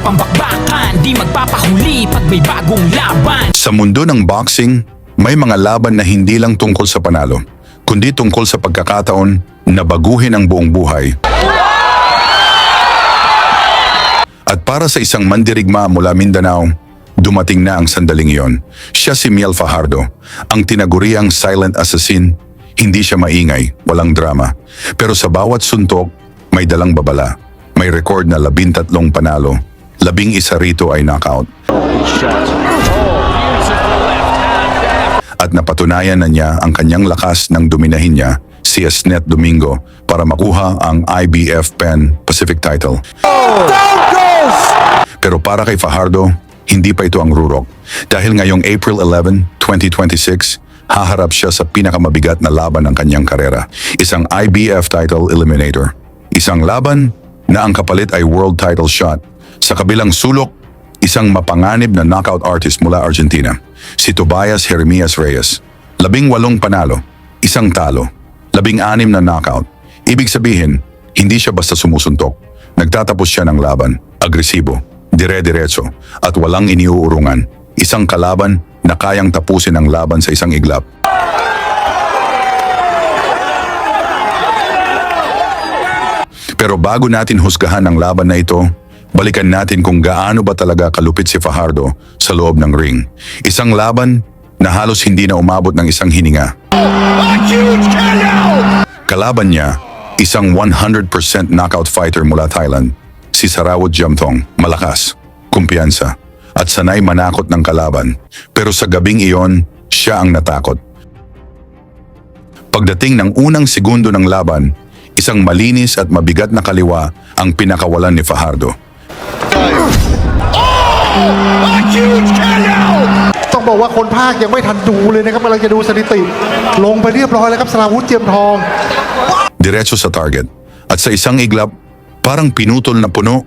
pambakbakan, di magpapahuli pag may bagong laban. Sa mundo ng boxing, may mga laban na hindi lang tungkol sa panalo, kundi tungkol sa pagkakataon na baguhin ang buong buhay. At para sa isang mandirigma mula Mindanao, dumating na ang sandaling iyon. Siya si Miel Fajardo, ang tinaguriang silent assassin. Hindi siya maingay, walang drama. Pero sa bawat suntok, may dalang babala. May record na 13 panalo. 11 rito ay knockout. At napatunayan na niya ang kanyang lakas nang dominahin niya si Esnet Domingo para makuha ang IBF Pan Pacific title. Pero para kay Fajardo, hindi pa ito ang rurok. Dahil ngayong April 11, 2026, haharap siya sa pinakamabigat na laban ng kanyang karera. Isang IBF title eliminator. Isang laban na ang kapalit ay world title shot. Sa kabilang sulok, isang mapanganib na knockout artist mula Argentina, si Tobias Jeremias Reyes. 18 panalo, isang talo, 16 na knockout. Ibig sabihin, hindi siya basta sumusuntok. Nagtatapos siya ng laban, agresibo, dire-diretso, at walang iniuurungan. Isang kalaban na kayang tapusin ang laban sa isang iglap. Pero bago natin husgahan ang laban na ito, balikan natin kung gaano ba talaga kalupit si Fajardo sa loob ng ring. Isang laban na halos hindi na umabot ng isang hininga. Kalaban niya, isang 100% knockout fighter mula Thailand, si Sarawat Jamthong. Malakas, kumpiyansa, at sanay manakot ng kalaban. Pero sa gabing iyon, siya ang natakot. Pagdating ng unang segundo ng laban, isang malinis at mabigat na kaliwa ang pinakawalan ni Fajardo.ต้องบอกว่าคนภาคยังไม่ทันดูเลยนะครับกำลังจะดูสถิติลงไปเรียบร้อยแล้วครับสราวุธเจียมทอง Diretso sa target. At sa isang iglap, parang pinutol na puno,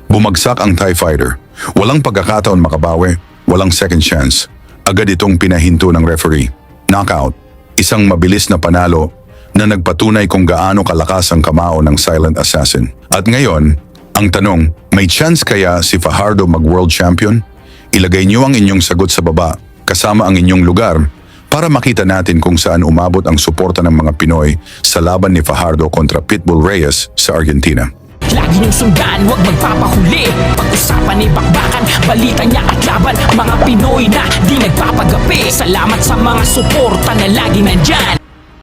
bumagsak ang Thai fighter. Walang pagkakataon makabawi, walang second chance. Agad itong pinahinto ng referee. Knockout. Isang mabilis na panalo na nagpatunay kung gaano kalakas ang kamao ng silent assassin. At ngayon, ang tanong, may chance kaya si Fajardo mag-world champion? Ilagay niyo ang inyong sagot sa baba, kasama ang inyong lugar, para makita natin kung saan umabot ang suporta ng mga Pinoy sa laban ni Fajardo kontra Pitbull Reyes sa Argentina. Lagi niyong sundan, huwag magpapahuli. Pag-usapan ni bakbakan, balita niya at laban. Mga Pinoy na di nagpapagapi. Salamat sa mga suporta na lagi nandyan.